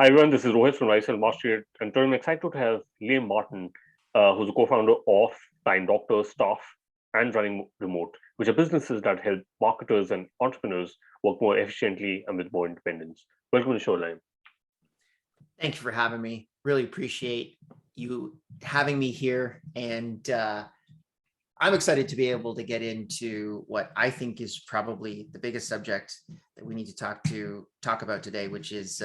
Hi everyone, this is Rohit from Lifestyle Mastery, and today I'm excited to have Liam Martin, who's a co-founder of Time Doctor, Staff, and Running Remote, which are businesses that help marketers and entrepreneurs work more efficiently and with more independence. Welcome to the show, Liam. Thank you for having me. Really appreciate you having me here. And I'm excited to be able to get into what I think is probably the biggest subject that we need to talk about today, which is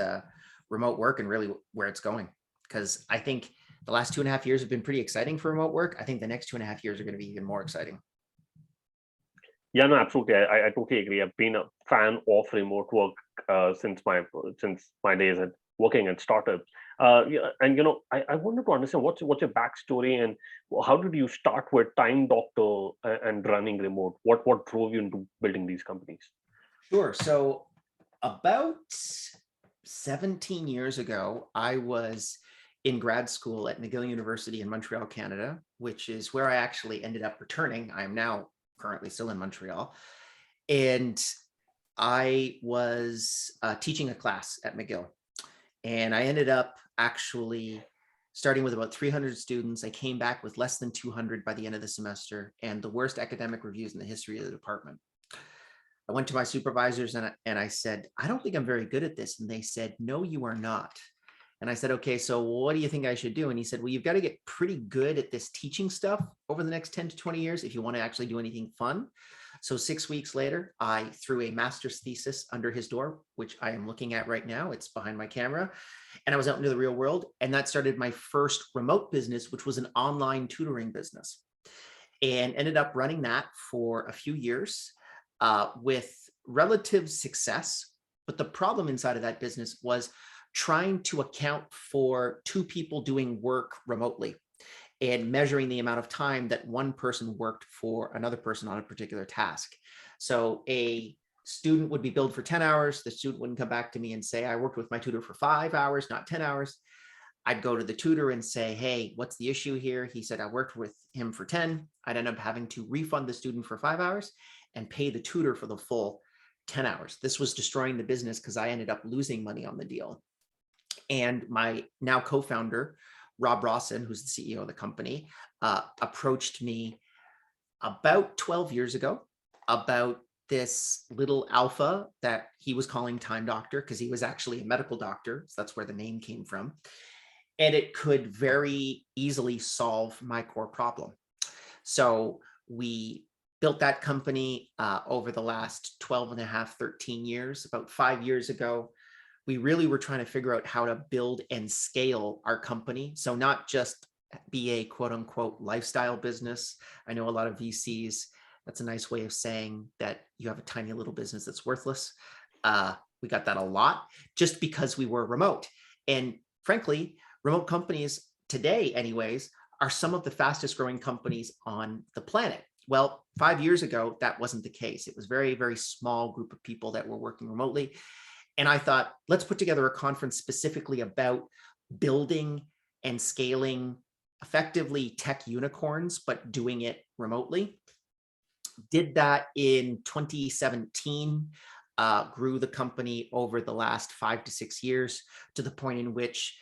remote work and really where it's going. Because I think the last 2.5 years have been pretty exciting for remote work. I think the next 2.5 years are going to be even more exciting. Yeah, no, absolutely. I totally agree. I've been a fan of remote work since my days at working at startups. Yeah, and I wanted to understand what's your backstory and how did you start with Time Doctor and running remote? What drove you into building these companies? Sure. So about 17 years ago, I was in grad school at McGill University in Montreal, Canada, which is where I actually ended up returning. I am now currently still in Montreal. And I was teaching a class at McGill. And I ended up actually starting with about 300 students. I came back with less than 200 by the end of the semester and the worst academic reviews in the history of the department. I went to my supervisors and I said, I don't think I'm very good at this. And they said, no, you are not. And I said, okay, so what do you think I should do? And he said, well, you've got to get pretty good at this teaching stuff over the next 10 to 20 years if you want to actually do anything fun. So 6 weeks later, I threw a master's thesis under his door, which I am looking at right now. It's behind my camera. And I was out into the real world. And that started my first remote business, which was an online tutoring business. And ended up running that for a few years with relative success. But the problem inside of that business was trying to account for two people doing work remotely and measuring the amount of time that one person worked for another person on a particular task. So a student would be billed for 10 hours. The student wouldn't come back to me and say, I worked with my tutor for 5 hours, not 10 hours. I'd go to the tutor and say, hey, what's the issue here? He said, I worked with him for 10. I'd end up having to refund the student for 5 hours and pay the tutor for the full 10 hours. This was destroying the business because I ended up losing money on the deal. And my now co-founder, Rob Rawson, who's the CEO of the company, approached me about 12 years ago about this little alpha that he was calling Time Doctor because he was actually a medical doctor. So that's where the name came from. And it could very easily solve my core problem. So we built that company over the last 12 and a half, 13 years. About 5 years ago, we really were trying to figure out how to build and scale our company. So not just be a quote unquote lifestyle business. I know a lot of VCs, that's a nice way of saying that you have a tiny little business that's worthless. We got that a lot just because we were remote. And frankly, remote companies today anyways, are some of the fastest growing companies on the planet. Well, 5 years ago, that wasn't the case. It was very, very small group of people that were working remotely. And I thought, let's put together a conference specifically about building and scaling effectively tech unicorns, but doing it remotely. Did that in 2017, grew the company over the last 5 to 6 years to the point in which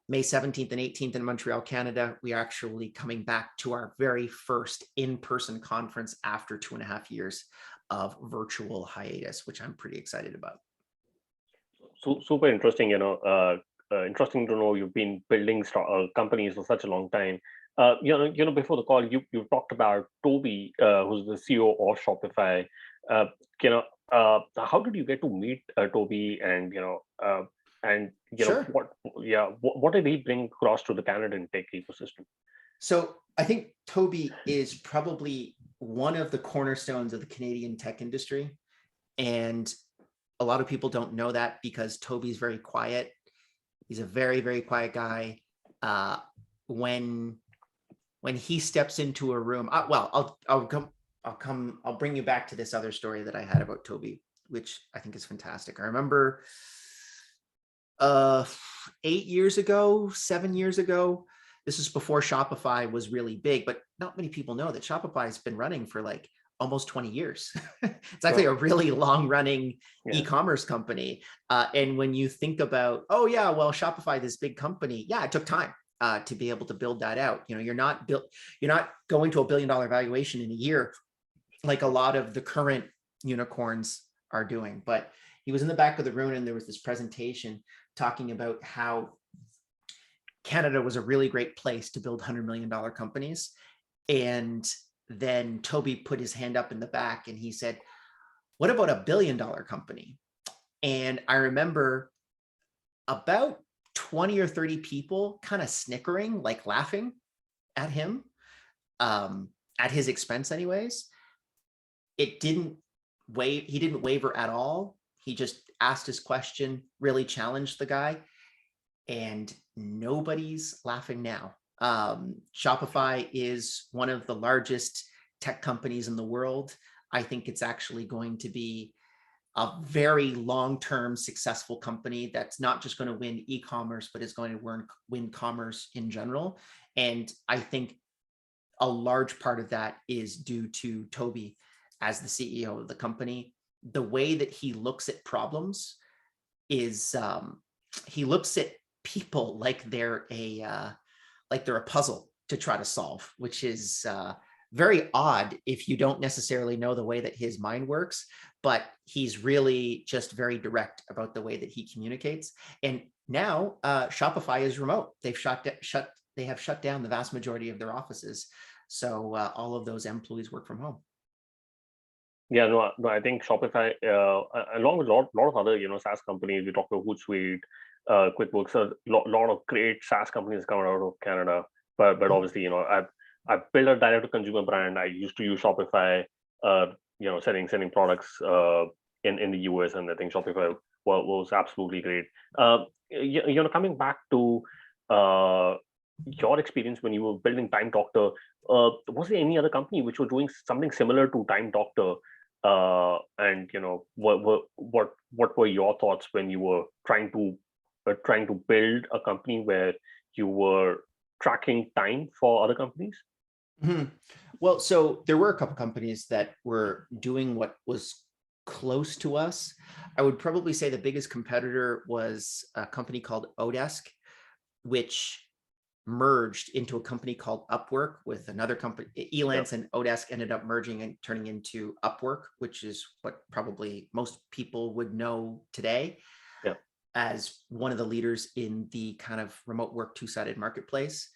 May 17th and 18th in Montreal, Canada, we are actually coming back to our very first in-person conference after 2.5 years of virtual hiatus, which I'm pretty excited about. So super interesting. Interesting to know you've been building companies for such a long time. Before the call, you talked about Toby, who's the CEO of Shopify. How did you get to meet Toby, and Sure. what did he bring across to the Canadian tech ecosystem? So I think Toby is probably one of the cornerstones of the Canadian tech industry. And a lot of people don't know that because Toby's very quiet. He's a very, very quiet guy. When he steps into a room, I'll bring you back to this other story that I had about Toby, which I think is fantastic. I remember 8 years ago, 7 years ago, this is before Shopify was really big, but not many people know that Shopify has been running for like almost 20 years. It's actually a really long running e-commerce company. And when you think about, oh yeah, well, Shopify, this big company, yeah, it took time to be able to build that out. You know, you're not going to $1 billion valuation in a year like a lot of the current unicorns are doing. But he was in the back of the room and there was this presentation talking about how Canada was a really great place to build $100 million companies. And then Toby put his hand up in the back and he said, what about $1 billion company? And I remember about 20 or 30 people kind of snickering, like laughing at him, at his expense anyways. He didn't waver at all. He just asked his question, really challenged the guy, and nobody's laughing now. Shopify is one of the largest tech companies in the world. I think it's actually going to be a very long-term successful company that's not just going to win e-commerce, but is going to win commerce in general. And I think a large part of that is due to Toby as the CEO of the company. The way that he looks at problems is he looks at people like they're a puzzle to try to solve, which is very odd if you don't necessarily know the way that his mind works, but he's really just very direct about the way that he communicates. And now Shopify is remote. They have shut down the vast majority of their offices. So all of those employees work from home. Yeah, no, I think Shopify, along with a lot of other, SaaS companies, we talked about Hootsuite, QuickBooks, a lot of great SaaS companies coming out of Canada. But obviously, I've built a direct-to-consumer brand. I used to use Shopify, selling products in the US, and I think Shopify was absolutely great. Coming back to your experience when you were building Time Doctor, was there any other company which were doing something similar to Time Doctor? And what were your thoughts when you were trying to build a company where you were tracking time for other companies? Mm-hmm. Well, so there were a couple companies that were doing what was close to us. I would probably say the biggest competitor was a company called Odesk, which merged into a company called Upwork with another company. Elance and Odesk ended up merging and turning into Upwork, which is what probably most people would know today as one of the leaders in the kind of remote work two-sided marketplace.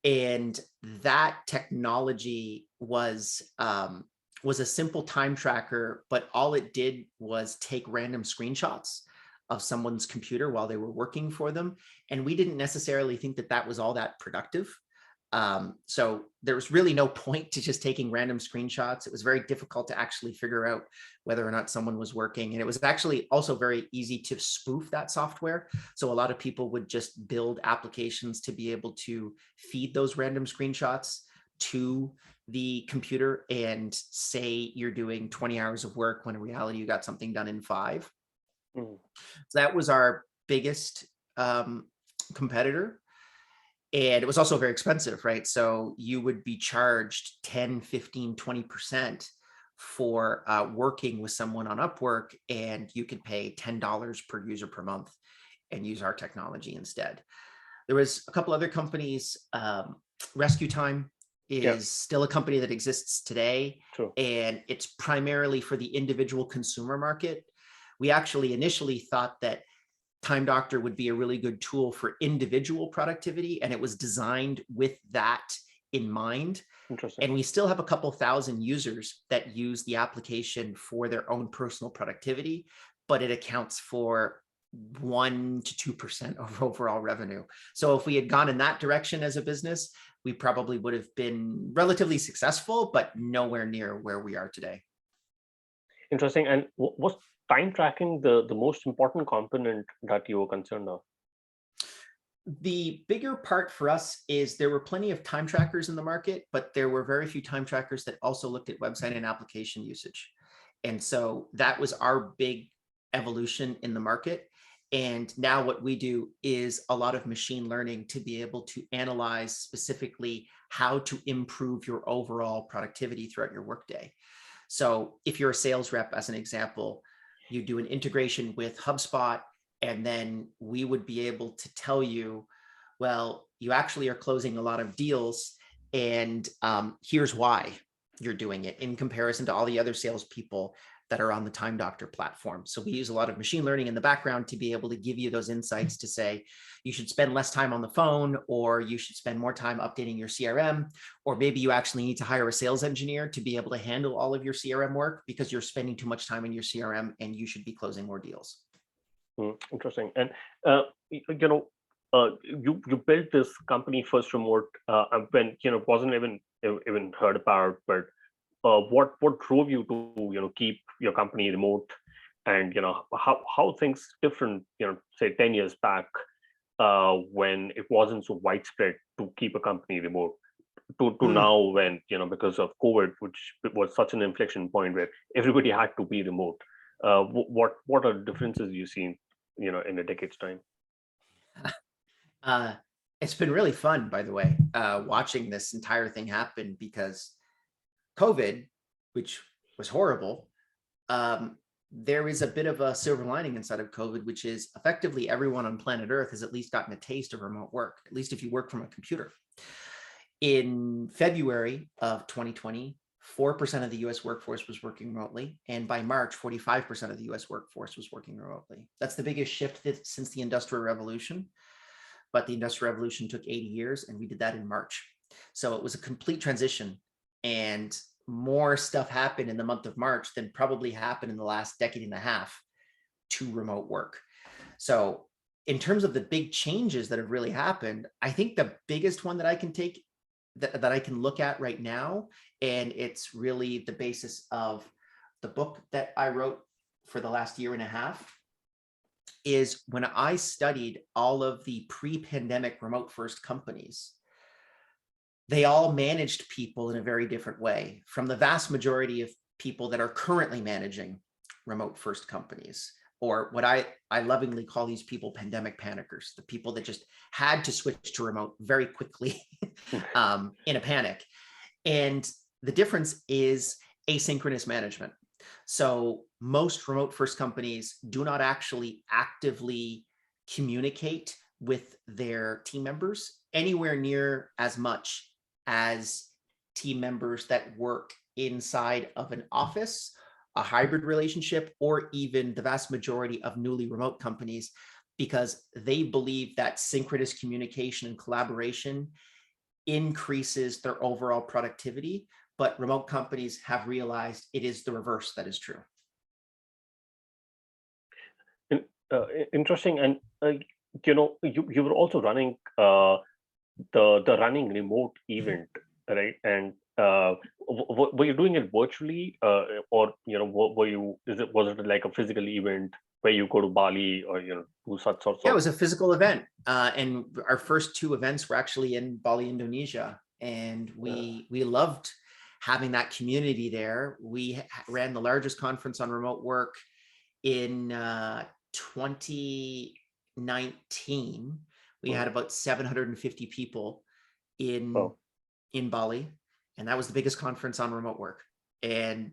And that technology was a simple time tracker, but all it did was take random screenshots of someone's computer while they were working for them. And we didn't necessarily think that that was all that productive. So there was really no point to just taking random screenshots. It was very difficult to actually figure out whether or not someone was working. And it was actually also very easy to spoof that software. So a lot of people would just build applications to be able to feed those random screenshots to the computer and say you're doing 20 hours of work when in reality you got something done in 5. So that was our biggest competitor. And it was also very expensive, right? So you would be charged 10, 15, 20% for working with someone on Upwork, and you could pay $10 per user per month and use our technology instead. There was a couple other companies. Rescue Time is still a company that exists today. True. And it's primarily for the individual consumer market. We actually initially thought that Time Doctor would be a really good tool for individual productivity, and it was designed with that in mind. Interesting. And we still have a couple thousand users that use the application for their own personal productivity, but it accounts for 1 to 2% of overall revenue. So if we had gone in that direction as a business, we probably would have been relatively successful, but nowhere near where we are today. Interesting. And was time tracking the most important component that you were concerned of? The bigger part for us is there were plenty of time trackers in the market, but there were very few time trackers that also looked at website and application usage. And so that was our big evolution in the market. And now what we do is a lot of machine learning to be able to analyze specifically how to improve your overall productivity throughout your workday. So if you're a sales rep, as an example, you do an integration with HubSpot, and then we would be able to tell you, well, you actually are closing a lot of deals, and here's why you're doing it in comparison to all the other salespeople that are on the Time Doctor platform. So we use a lot of machine learning in the background to be able to give you those insights to say, you should spend less time on the phone, or you should spend more time updating your CRM, or maybe you actually need to hire a sales engineer to be able to handle all of your CRM work because you're spending too much time in your CRM and you should be closing more deals. Interesting. And you built this company First Remote when wasn't even heard about, but what drove you to keep your company remote, and how things different say 10 years back when it wasn't so widespread to keep a company remote to now, when because of COVID, which was such an inflection point where everybody had to be remote. What are the differences you see in a decade's time? It's been really fun, by the way, watching this entire thing happen, because COVID, which was horrible, there is a bit of a silver lining inside of COVID, which is effectively everyone on planet Earth has at least gotten a taste of remote work, at least if you work from a computer. In February of 2020, 4% of the US workforce was working remotely. And by March, 45% of the US workforce was working remotely. That's the biggest shift since the Industrial Revolution. But the Industrial Revolution took 80 years, and we did that in March. So it was a complete transition, and more stuff happened in the month of March than probably happened in the last decade and a half to remote work. So in terms of the big changes that have really happened, I think the biggest one that I can take, that I can look at right now, and it's really the basis of the book that I wrote for the last year and a half, is when I studied all of the pre-pandemic remote first companies, they all managed people in a very different way from the vast majority of people that are currently managing remote first companies, or what I lovingly call these people pandemic panickers, the people that just had to switch to remote very quickly in a panic. And the difference is asynchronous management. So most remote first companies do not actually actively communicate with their team members anywhere near as much as team members that work inside of an office, a hybrid relationship, or even the vast majority of newly remote companies, because they believe that synchronous communication and collaboration increases their overall productivity. But remote companies have realized it is the reverse that is true. Interesting. And you were also running the running remote event, right? And were you doing it virtually, or was it like a physical event where you go to Bali, or do such sorts? Yeah, it was a physical event, and our first two events were actually in Bali, Indonesia, and we loved having that community there. We ran the largest conference on remote work in 2019. We had about 750 people in Bali, and that was the biggest conference on remote work. And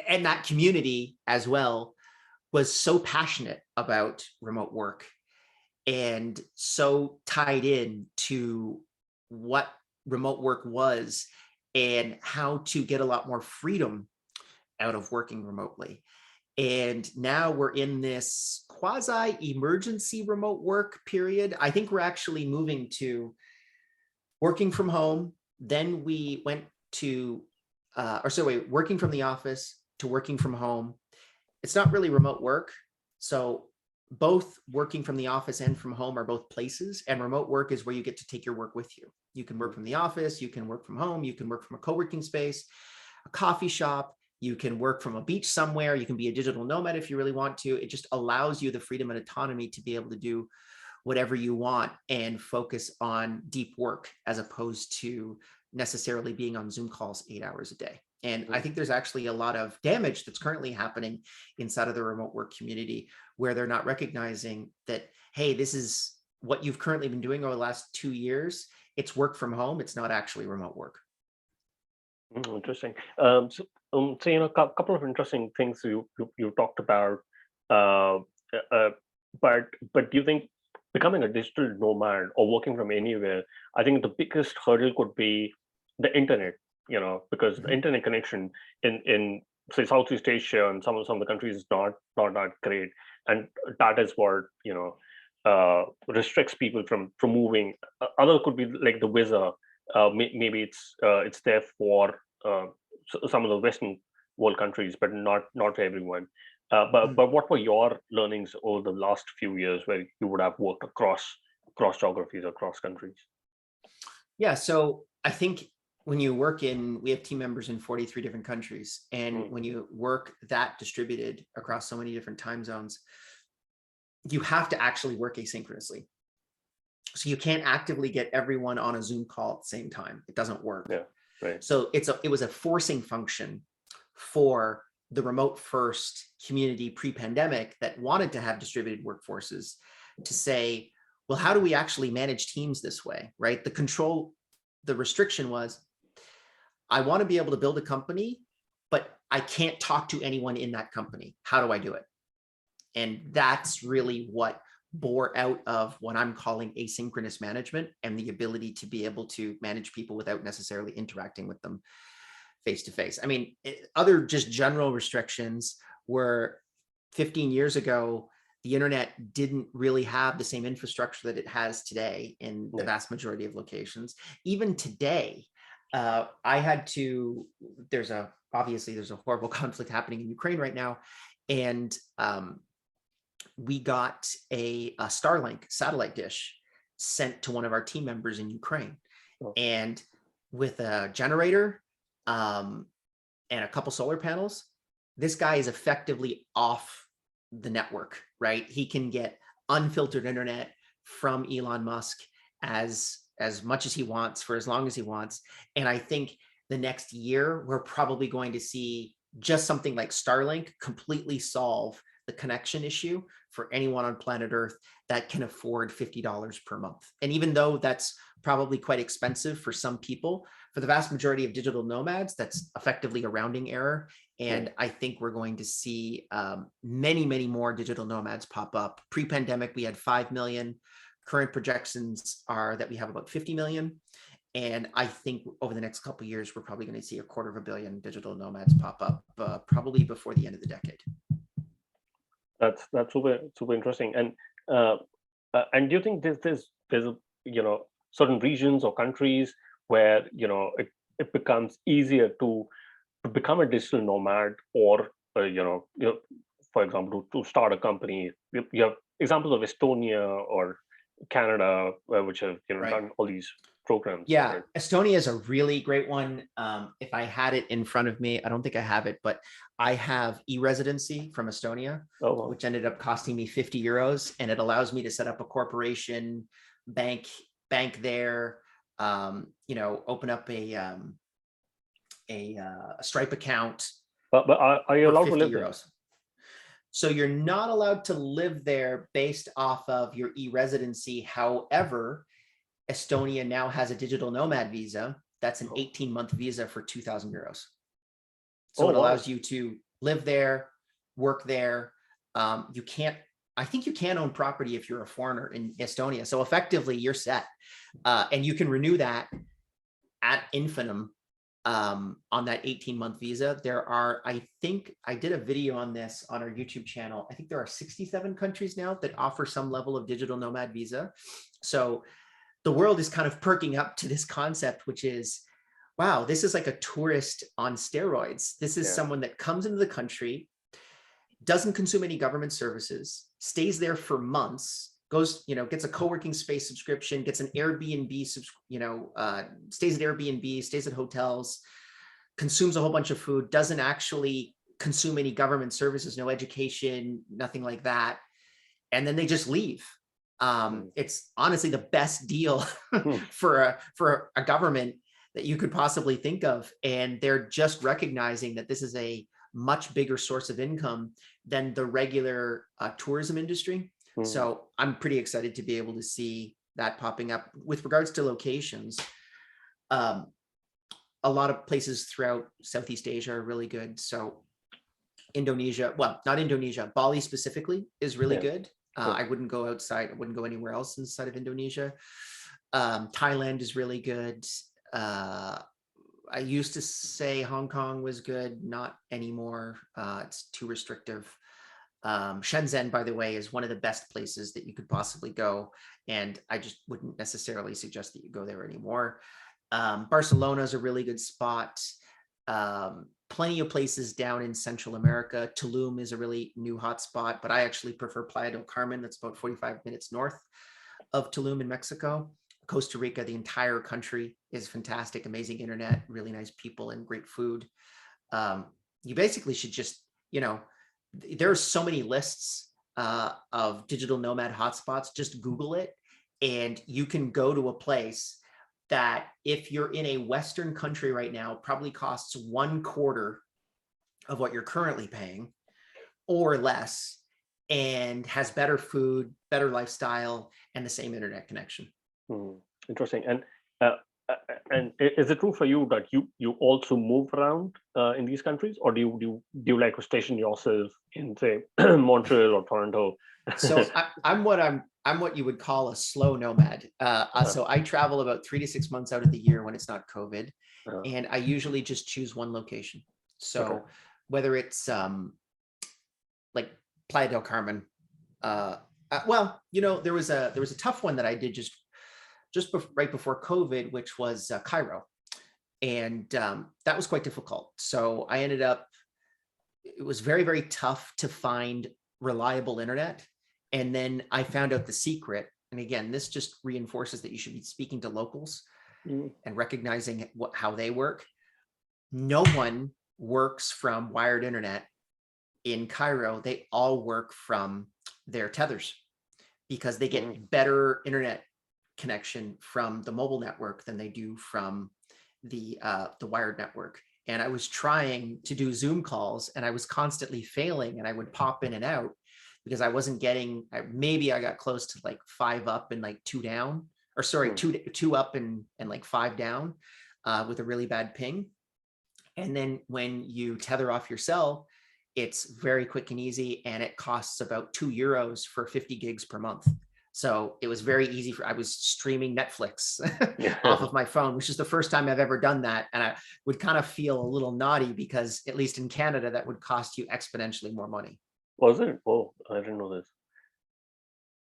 and that community as well was so passionate about remote work and so tied in to what remote work was and how to get a lot more freedom out of working remotely. And now we're in this quasi emergency remote work period. I think we're actually moving to working from home. Then we went to, working from the office to working from home. It's not really remote work. So both working from the office and from home are both places, and remote work is where you get to take your work with you. You can work from the office, you can work from home, you can work from a co-working space, a coffee shop, you can work from a beach somewhere, you can be a digital nomad if you really want to. It just allows you the freedom and autonomy to be able to do whatever you want and focus on deep work, as opposed to necessarily being on Zoom calls 8 hours a day. And I think there's actually a lot of damage that's currently happening inside of the remote work community, where they're not recognizing that, hey, this is what you've currently been doing over the last 2 years. It's work from home. It's not actually remote work. Interesting. So you know, a couple of interesting things you talked about. Uh, uh, but do you think becoming a digital nomad or working from anywhere? I think the biggest hurdle could be the internet. You know, because the Mhm. internet connection in say Southeast Asia and some of the countries is not that great, and that is what restricts people from moving. Other could be like the visa. Maybe it's there for some of the Western world countries, but not for everyone. But what were your learnings over the last few years, where you would have worked across geographies, across countries? Yeah, so I think when you work we have team members in 43 different countries. And Mm, when you work that distributed across so many different time zones, you have to actually work asynchronously. So you can't actively get everyone on a Zoom call at the same time. It doesn't work. yeah, right. So it was a forcing function for the remote first community pre-pandemic that wanted to have distributed workforces to say, well, how do we actually manage teams this way, right? The restriction was, I want to be able to build a company, but I can't talk to anyone in that company. How do I do it? And that's really what bore out of what I'm calling asynchronous management, and the ability to be able to manage people without necessarily interacting with them face to face. I mean, other just general restrictions were 15 years ago, the internet didn't really have the same infrastructure that it has today in the Yeah. vast majority of locations. Even today, I had to, obviously there's a horrible conflict happening in Ukraine right now. And we got a Starlink satellite dish sent to one of our team members in Ukraine. Oh, And with a generator and a couple solar panels, this guy is effectively off the network, right? He can get unfiltered internet from Elon Musk as much as he wants for as long as he wants. And I think the next year, we're probably going to see just something like Starlink completely solve the connection issue for anyone on planet Earth that can afford $50 per month. And even though that's probably quite expensive for some people, for the vast majority of digital nomads, that's effectively a rounding error. yeah. And I think we're going to see many, many more digital nomads pop up. Pre-pandemic, we had 5 million. Current projections are that we have about 50 million. And I think over the next couple of years, we're probably going to see 250 million digital nomads pop up, probably before the end of the decade. That's super interesting. And do you think there's certain regions or countries where it becomes easier to become a digital nomad, or for example, to start a company? You have examples of Estonia or Canada, which have Right. done all these programs, Yeah, right? Estonia is a really great one. If I had it in front of me, I don't think I have it, but I have e-residency from Estonia, Oh, wow. which ended up costing me 50 euros, and it allows me to set up a corporation, bank there, open up a Stripe account But are you for allowed to 50 live there? euros. So you're not allowed to live there based off of your e-residency. However, Estonia now has a digital nomad visa. That's an Oh, 18-month visa for 2,000 euros. So oh, it wow. allows you to live there, work there. I think you can own property if you're a foreigner in Estonia. So effectively you're set. And you can renew that ad infinitum on that 18-month visa. I think I did a video on this on our YouTube channel. I think there are 67 countries now that offer some level of digital nomad visa. So the world is kind of perking up to this concept, which is, wow, this is like a tourist on steroids. This is Yeah. someone that comes into the country, doesn't consume any government services, stays there for months, gets a co-working space subscription, gets an Airbnb, stays at Airbnb, stays at hotels, consumes a whole bunch of food, doesn't actually consume any government services, no education, nothing like that. And then they just leave. Mm. It's honestly the best deal Hmm. for a government that you could possibly think of. And they're just recognizing that this is a much bigger source of income than the regular tourism industry. So I'm pretty excited to be able to see that popping up. With regards to locations, a lot of places throughout Southeast Asia are really good. So Indonesia, well, not Indonesia, Bali specifically is really good. I wouldn't go outside, I wouldn't go anywhere else inside of Indonesia. Thailand is really good. I used to say Hong Kong was good, not anymore. It's too restrictive. Shenzhen, by the way, is one of the best places that you could possibly go. And I just wouldn't necessarily suggest that you go there anymore. Barcelona is a really good spot. Plenty of places down in Central America. Tulum is a really new hotspot, but I actually prefer Playa del Carmen. That's about 45 minutes north of Tulum in Mexico. Costa Rica, the entire country is fantastic, amazing internet, really nice people, and great food. You basically should just, there's so many lists of digital nomad hotspots. Just Google it, and you can go to a place that, if you're in a Western country right now, probably costs 1/4 of what you're currently paying or less, and has better food, better lifestyle, and the same internet connection. Interesting. And is it true for you that you also move around in these countries, or do you like to station yourself in, say, Montreal or Toronto? So I'm what you would call a slow nomad. So I travel about 3 to 6 months out of the year when it's not COVID, and I usually just choose one location. So whether it's like Playa del Carmen, well, there was a tough one that I did just right before COVID, which was Cairo, and that was quite difficult. So I ended up, it was very, very tough to find reliable internet. And then I found out the secret. And again, this just reinforces that you should be speaking to locals and recognizing how they work. No one works from wired internet in Cairo. They all work from their tethers, because they get better internet connection from the mobile network than they do from the wired network. And I was trying to do Zoom calls, and I was constantly failing, and I would pop in and out because I wasn't getting, maybe I got close to like 5 up and like 2 down, or sorry, two up and like 5 down with a really bad ping. And then when you tether off your cell, it's very quick and easy, and it costs about €2 for 50 gigs per month. So it was very easy I was streaming Netflix off of my phone, which is the first time I've ever done that. And I would kind of feel a little naughty, because at least in Canada, that would cost you exponentially more money. Was it? Oh, I didn't know this.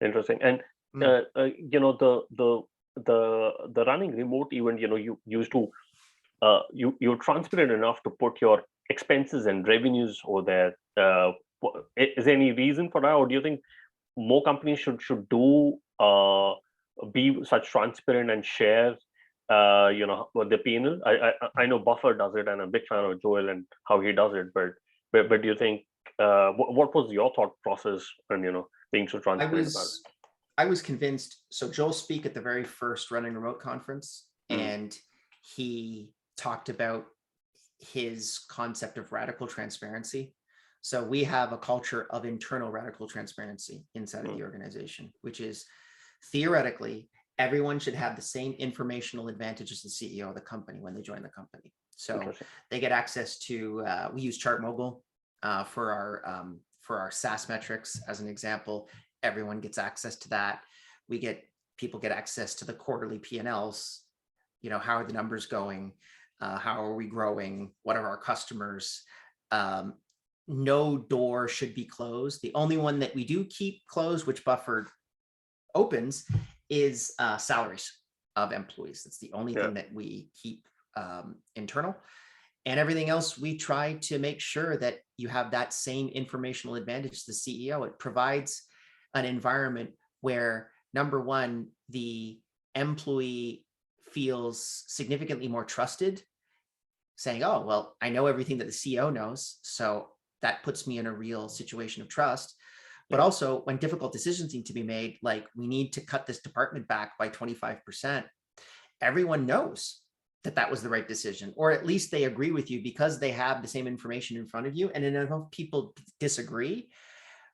Interesting. And the running remote event, you used to you're transparent enough to put your expenses and revenues over there. Is there any reason for that, or do you think more companies should do be such transparent and share what the P&L? I know Buffer does it, and I'm a big fan of Joel and how he does it, but do you think what was your thought process when being so transparent about it? I was convinced. So Joel speak at the very first Running Remote conference, and he talked about his concept of radical transparency. So we have a culture of internal radical transparency inside of the organization, which is, theoretically, everyone should have the same informational advantage as the CEO of the company when they join the company. So they get access to, we use ChartMogul for our SaaS metrics as an example. Everyone gets access to that. People get access to the quarterly P&Ls. How are the numbers going? How are we growing? What are our customers? No door should be closed. The only one that we do keep closed, which Buffer opens, is salaries of employees. That's the only thing that we keep internal. And everything else, we try to make sure that you have that same informational advantage to the CEO. It provides an environment where, number one, the employee feels significantly more trusted, saying, oh, well, I know everything that the CEO knows, so that puts me in a real situation of trust. But also, when difficult decisions need to be made, like we need to cut this department back by 25%, everyone knows that was the right decision, or at least they agree with you because they have the same information in front of you. And then if people disagree,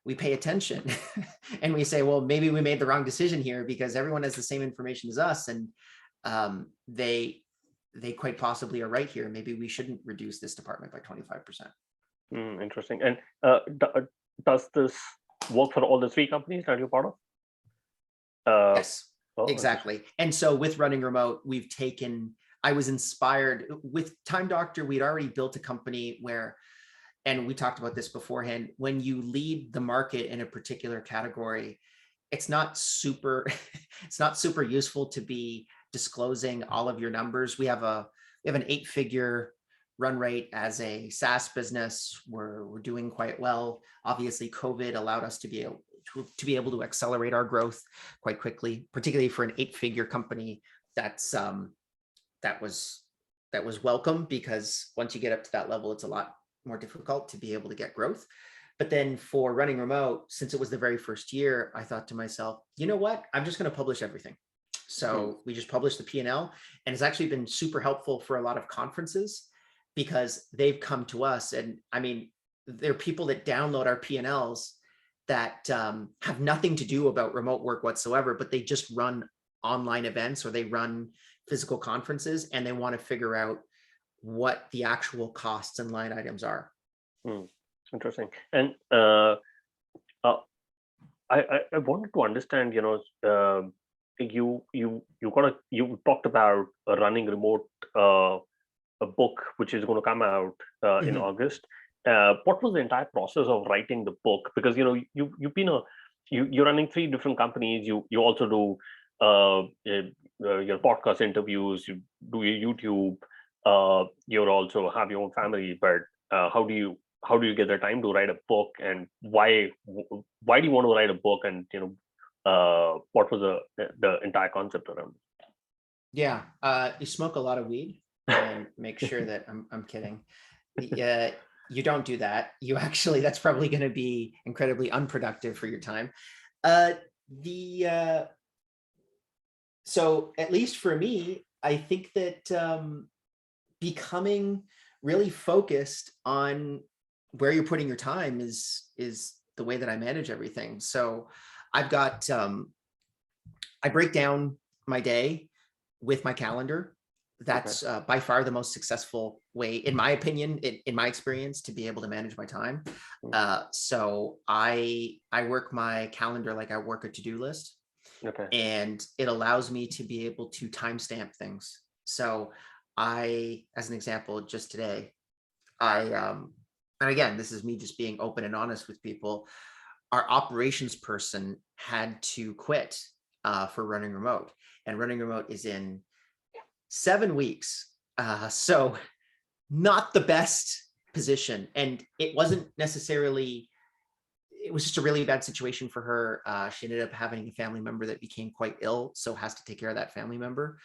we pay attention and we say, well, maybe we made the wrong decision here because everyone has the same information as us. And they quite possibly are right here. Maybe we shouldn't reduce this department by 25%. Interesting. And does this work for all the 3 companies that you're part of? Yes, exactly. And so with running remote, I was inspired with Time Doctor. We'd already built a company where, and we talked about this beforehand, when you lead the market in a particular category, it's not super useful to be disclosing all of your numbers. We have an 8-figure run rate as a SaaS business. We're doing quite well. Obviously, COVID allowed us to be able to accelerate our growth quite quickly, particularly for an 8-figure company. That was welcome, because once you get up to that level, it's a lot more difficult to be able to get growth. But then for running remote, since it was the very first year, I thought to myself, you know what? I'm just going to publish everything. So we just published the P&L, and it's actually been super helpful for a lot of conferences, because they've come to us. And I mean, there are people that download our P&Ls that have nothing to do about remote work whatsoever, but they just run online events or they run physical conferences, and they want to figure out what the actual costs and line items are. Interesting. And I wanted to understand, you talked about running remote, a book which is going to come out in August. What was the entire process of writing the book? Because you've been you're running 3 different companies. You also do your podcast interviews. You do your YouTube. You also have your own family. But how do you get the time to write a book, and why do you want to write a book? And what was the entire concept around it? Yeah, you smoke a lot of weed, and make sure that I'm kidding. You don't do that. You actually, that's probably going to be incredibly unproductive for your time. So at least for me, I think that becoming really focused on where you're putting your time is the way that I manage everything. So I've got, I break down my day with my calendar. That's by far the most successful way, in my opinion, in my experience, to be able to manage my time. So I work my calendar like I work a to-do list. And it allows me to be able to timestamp things. So as an example, just today, and again, this is me just being open and honest with people, our operations person had to quit for running remote, and running remote is in 7 weeks. So not the best position. And it wasn't necessarily, it was just a really bad situation for her. She ended up having a family member that became quite ill, so has to take care of that family member.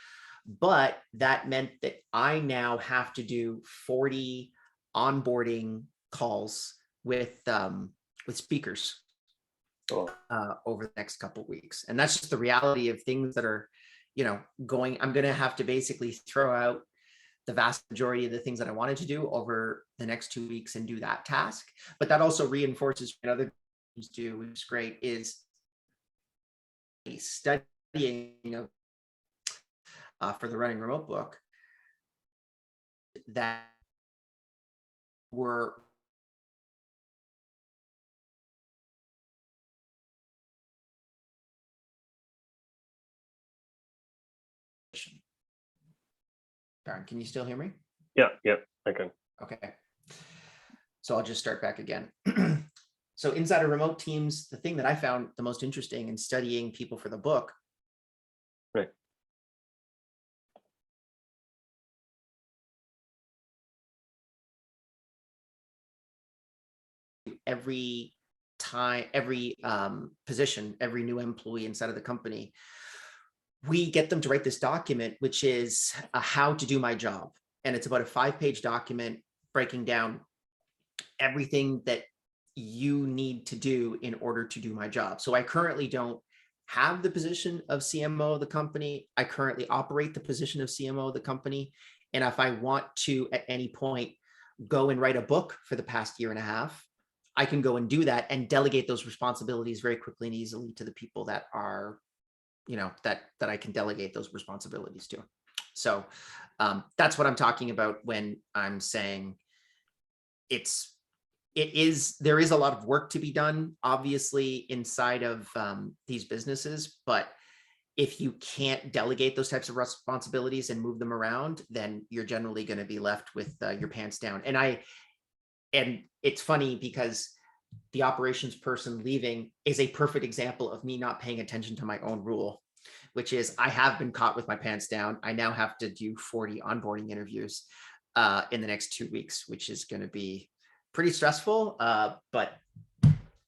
But that meant that I now have to do 40 onboarding calls with speakers over the next couple of weeks. And that's just the reality of things that are, going. I'm going to have to basically throw out the vast majority of the things that I wanted to do over the next 2 weeks and do that task. But that also reinforces what other things do, which is great, is studying for the running remote book that were Darn, can you still hear me? Yeah, I can. Okay. So I'll just start back again. So inside of remote teams, the thing that I found the most interesting in studying people for the book, right, every time, every position, every new employee inside of the company, we get them to write this document, which is how to do my job. And it's about a 5-page document breaking down everything that you need to do in order to do my job. So I currently don't have the position of CMO of the company. I currently operate the position of CMO of the company. And if I want to at any point go and write a book for the past year and a half, I can go and do that and delegate those responsibilities very quickly and easily to the people that are, that I can delegate those responsibilities to. So that's what I'm talking about when I'm saying there is a lot of work to be done, obviously, inside of these businesses, but if you can't delegate those types of responsibilities and move them around, then you're generally going to be left with your pants down. And it's funny because the operations person leaving is a perfect example of me not paying attention to my own rule, which is I have been caught with my pants down. I now have to do 40 onboarding interviews in the next 2 weeks, which is going to be pretty stressful, but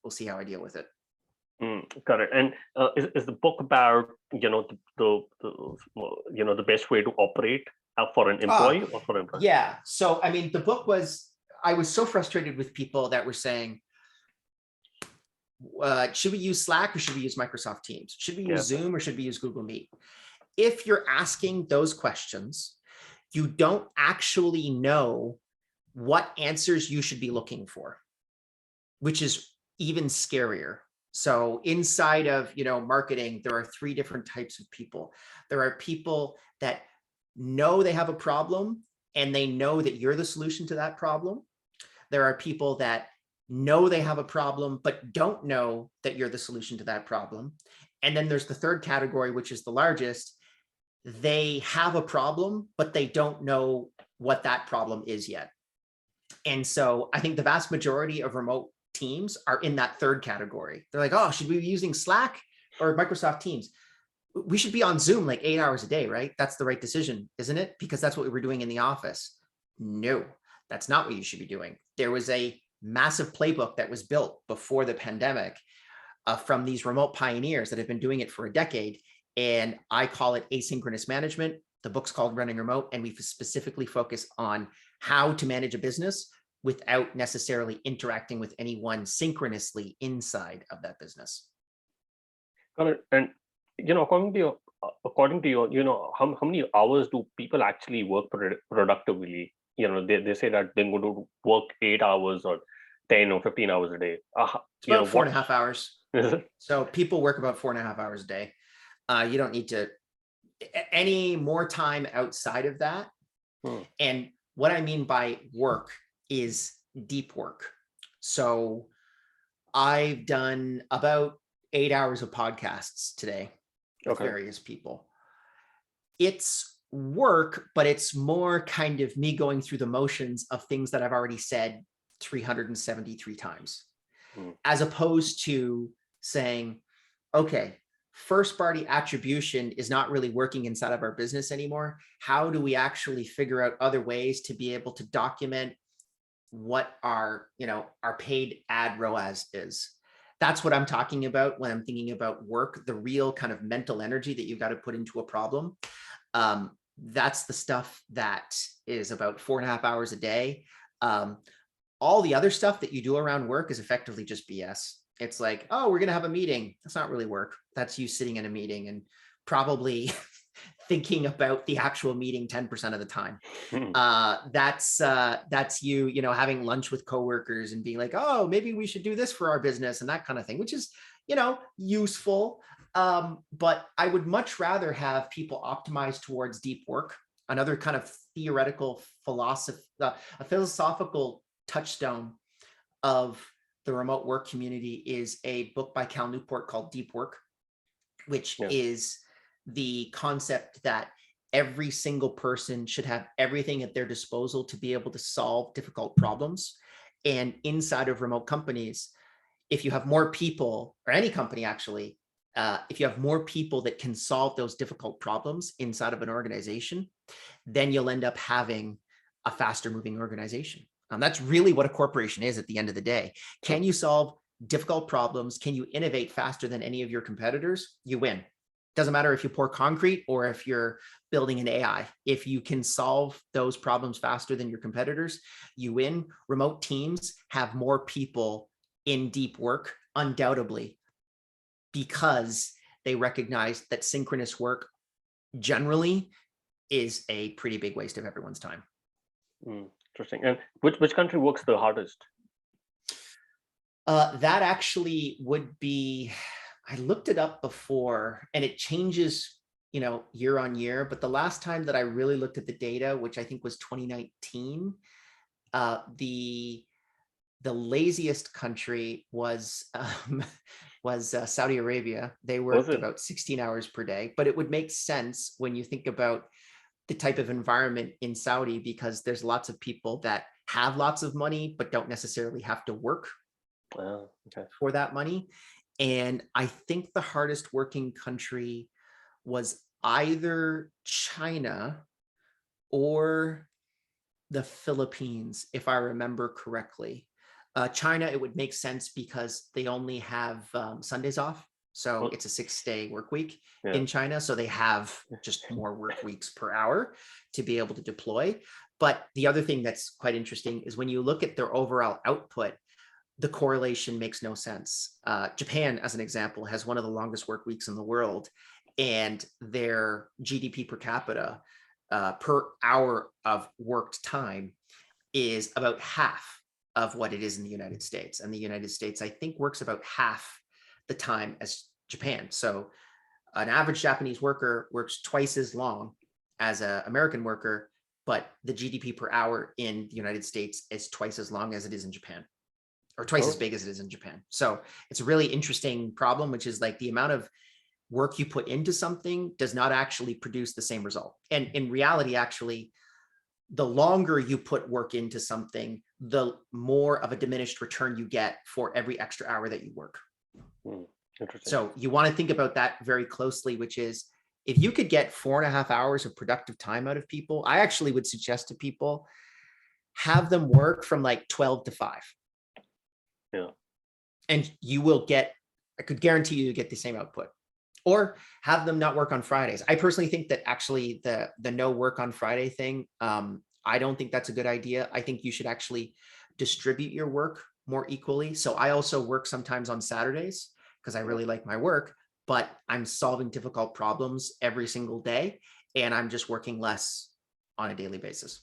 we'll see how I deal with it. Correct. And is the book about the best way to operate for an employee or for an employee? Yeah. So I mean, the book I was so frustrated with people that were saying, should we use Slack or should we use Microsoft Teams? Should we use Zoom or should we use Google Meet? If you're asking those questions, you don't actually know what answers you should be looking for, which is even scarier. So inside of, marketing, there are 3 different types of people. There are people that know they have a problem and they know that you're the solution to that problem. There are people that know they have a problem, but don't know that you're the solution to that problem. And then there's the third category, which is the largest. They have a problem, but they don't know what that problem is yet. And so I think the vast majority of remote teams are in that third category. They're like, oh, should we be using Slack or Microsoft Teams? We should be on Zoom like 8 hours a day, right? That's the right decision, isn't it? Because that's what we were doing in the office. No, that's not what you should be doing. There was a massive playbook that was built before the pandemic from these remote pioneers that have been doing it for a decade. And I call it asynchronous management. The book's called Running Remote, and we specifically focus on how to manage a business without necessarily interacting with anyone synchronously inside of that business. Got it. And according to your, how many hours do people actually work productively? They say that they're going to work 8 hours or 10 or 15 hours a day. It's about 4.5 hours. So people work about 4.5 hours a day. You don't need to any more time outside of that. And what I mean by work is deep work. So I've done about 8 hours of podcasts today with various people. It's work, but it's more kind of me going through the motions of things that I've already said 373 times, as opposed to saying, okay, first party attribution is not really working inside of our business anymore. How do we actually figure out other ways to be able to document what our paid ad ROAS is? That's what I'm talking about when I'm thinking about work, the real kind of mental energy that you've got to put into a problem. That's the stuff that is about 4.5 hours a day. All the other stuff that you do around work is effectively just BS. It's like, oh, we're going to have a meeting. That's not really work. That's you sitting in a meeting and probably thinking about the actual meeting 10% of the time. That's you, having lunch with coworkers and being like, oh, maybe we should do this for our business and that kind of thing, which is, useful. But I would much rather have people optimize towards deep work. Another kind of theoretical philosophy, a philosophical touchstone of the remote work community is a book by Cal Newport called Deep Work, which is the concept that every single person should have everything at their disposal to be able to solve difficult problems. And inside of remote companies, if you have more people, or any company actually, if you have more people that can solve those difficult problems inside of an organization, then you'll end up having a faster moving organization. That's really what a corporation is at the end of the day. Can you solve difficult problems? Can you innovate faster than any of your competitors? You win. Doesn't matter if you pour concrete or if you're building an AI. If you can solve those problems faster than your competitors, you win. Remote teams have more people in deep work, undoubtedly, because they recognize that synchronous work generally is a pretty big waste of everyone's time. Interesting. And which country works the hardest? That actually would be, I looked it up before, and it changes, year on year. But the last time that I really looked at the data, which I think was 2019, the laziest country was Saudi Arabia. They Was worked it? about 16 hours per day, but it would make sense when you think about the type of environment in Saudi, because there's lots of people that have lots of money but don't necessarily have to work Okay. for that money. And I think the hardest working country was either China or the Philippines, if I remember correctly. China, it would make sense because they only have Sundays off. So Well, it's a 6-day work week yeah. in China. So they have just more work weeks per hour to be able to deploy. But the other thing that's quite interesting is when you look at their overall output, the correlation makes no sense. Japan, as an example, has one of the longest work weeks in the world, and their GDP per capita per hour of worked time is about half of what it is in the United States. And the United States, I think, works about half the time as Japan. So an average Japanese worker works twice as long as an American worker, but the GDP per hour in the United States is twice as long as it is in Japan, or twice as big as it is in Japan. So it's a really interesting problem, which is like the amount of work you put into something does not actually produce the same result. And in reality, actually, the longer you put work into something, the more of a diminished return you get for every extra hour that you work. Interesting. So you want to think about that very closely, which is if you could get 4.5 hours of productive time out of people, I actually would suggest to people, have them work from like 12 to 5. Yeah. And you will get, I could guarantee you get the same output. Or have them not work on Fridays. I personally think that actually the no work on Friday thing, I don't think that's a good idea. I think you should actually distribute your work more equally. So I also work sometimes on Saturdays because I really like my work, but I'm solving difficult problems every single day, and I'm just working less on a daily basis.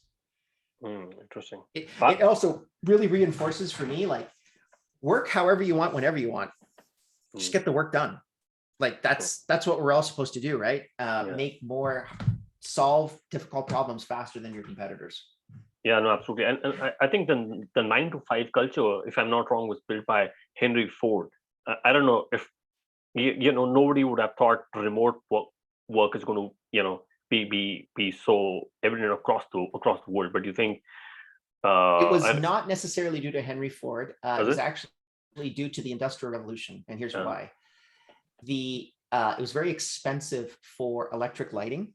Interesting. It also really reinforces for me, like, work however you want, whenever you want. Just get the work done. Like that's what we're all supposed to do, right? Solve difficult problems faster than your competitors. Yeah, no, absolutely. And I think the 9 to 5 culture, if I'm not wrong, was built by Henry Ford. I don't know if nobody would have thought remote work is going to be so evident across the world. But do you think it was not necessarily due to Henry Ford? It was it? actually due to the Industrial Revolution, and here's why. It was very expensive for electric lighting.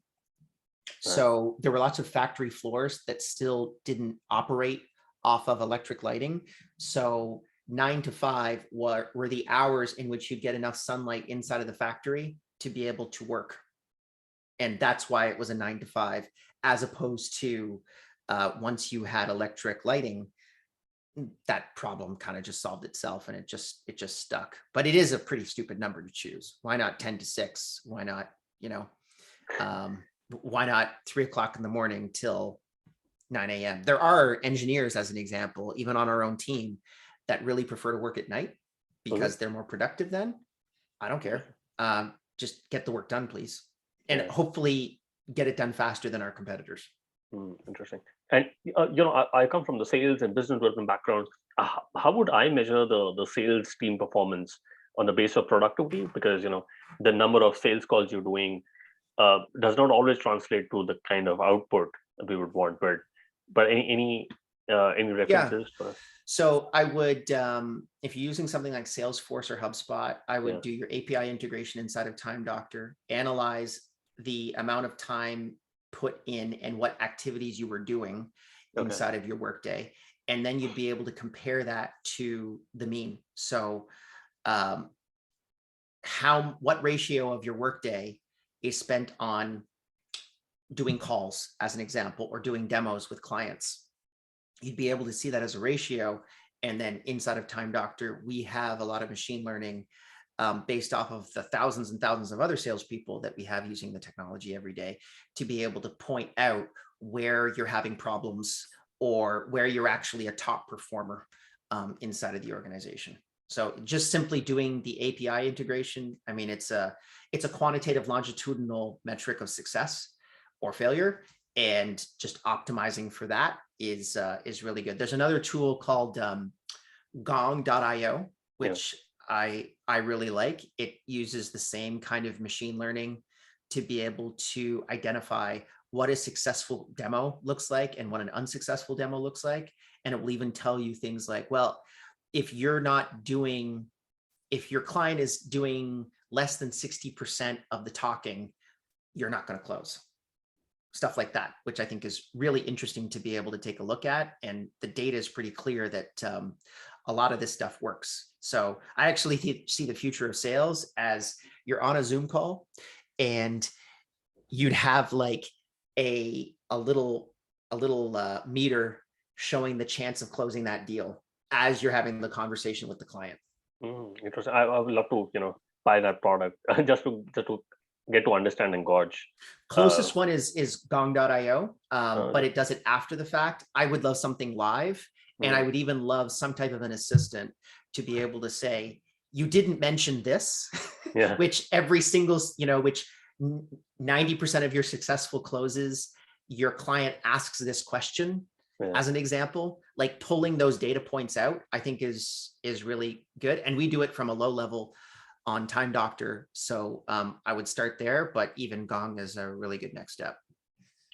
So there were lots of factory floors that still didn't operate off of electric lighting. So 9 to 5 were the hours in which you get enough sunlight inside of the factory to be able to work. And that's why it was a 9 to 5, as opposed to once you had electric lighting, that problem kind of just solved itself, and it just stuck. But it is a pretty stupid number to choose. Why not 10 to 6? Why not, why not 3 o'clock in the morning till 9 a.m.? There are engineers, as an example, even on our own team, that really prefer to work at night because they're more productive then. I don't care. Just get the work done, please. And hopefully get it done faster than our competitors. Interesting. And I come from the sales and business development background. How would I measure the sales team performance on the base of productivity? Because the number of sales calls you're doing does not always translate to the kind of output we would want. But any references? Yeah. So I would, if you're using something like Salesforce or HubSpot, I would do your API integration inside of Time Doctor, analyze the amount of time put in and what activities you were doing inside of your workday. And then you'd be able to compare that to the mean. So what ratio of your workday is spent on doing calls, as an example, or doing demos with clients. You'd be able to see that as a ratio. And then inside of Time Doctor, we have a lot of machine learning based off of the thousands and thousands of other salespeople that we have using the technology every day, to be able to point out where you're having problems or where you're actually a top performer inside of the organization. So just simply doing the API integration, I mean, it's a quantitative longitudinal metric of success or failure, and just optimizing for that is really good. There's another tool called Gong.io, which I really like. It uses the same kind of machine learning to be able to identify what a successful demo looks like and what an unsuccessful demo looks like. And it will even tell you things like, well, if your client is doing less than 60% of the talking, you're not going to close. Stuff like that, which I think is really interesting to be able to take a look at. And the data is pretty clear that a lot of this stuff works. So I actually see the future of sales as you're on a Zoom call and you'd have like a little meter showing the chance of closing that deal as you're having the conversation with the client. Interesting. I would love to, buy that product just to get to understand and gauge. Closest one is Gong.io, but it does it after the fact. I would love something live, and I would even love some type of an assistant to be able to say, you didn't mention this, which every single, which 90% of your successful closes, your client asks this question as an example. Like pulling those data points out, I think is really good. And we do it from a low level on Time Doctor. So I would start there, but even Gong is a really good next step.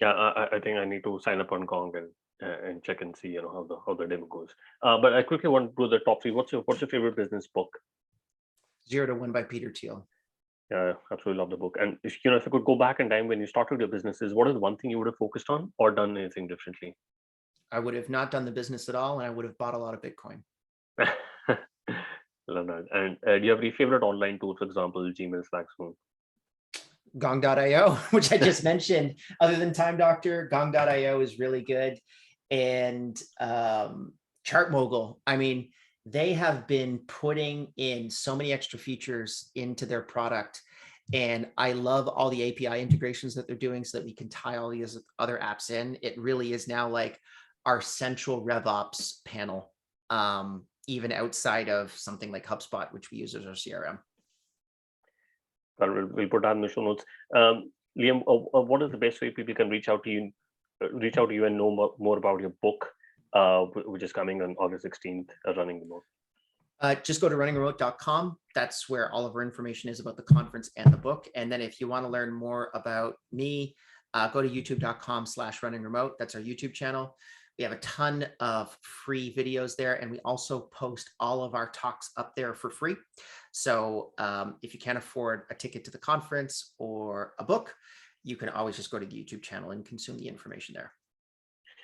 Yeah, I think I need to sign up on Gong and check and see, how the demo goes. But I quickly want to do the top three. What's your favorite business book? 0 to 1 by Peter Thiel. Yeah, absolutely love the book. And if you could go back in time when you started your businesses, what is one thing you would have focused on or done anything differently? I would have not done the business at all, and I would have bought a lot of Bitcoin. Love that. And do you have any favorite online tools, for example, Gmail, Slack, Zoom? Gong.io, which I just mentioned. Other than Time Doctor, Gong.io is really good. And Chart Mogul, I mean, they have been putting in so many extra features into their product. And I love all the API integrations that they're doing so that we can tie all these other apps in. It really is now like our central RevOps panel, even outside of something like HubSpot, which we use as our CRM. We'll put that in the show notes. Liam, what is the best way people can reach out to you and know more about your book, which is coming on August 16th, Running Remote? Just go to runningremote.com. That's where all of our information is about the conference and the book. And then if you want to learn more about me, go to youtube.com/runningremote. That's our YouTube channel. We have a ton of free videos there, and we also post all of our talks up there for free. So if you can't afford a ticket to the conference or a book, you can always just go to the YouTube channel and consume the information there.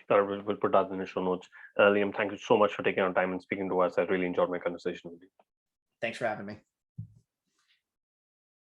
We'll put that in the show notes. Liam, thank you so much for taking our time and speaking to us. I really enjoyed my conversation with you. Thanks for having me.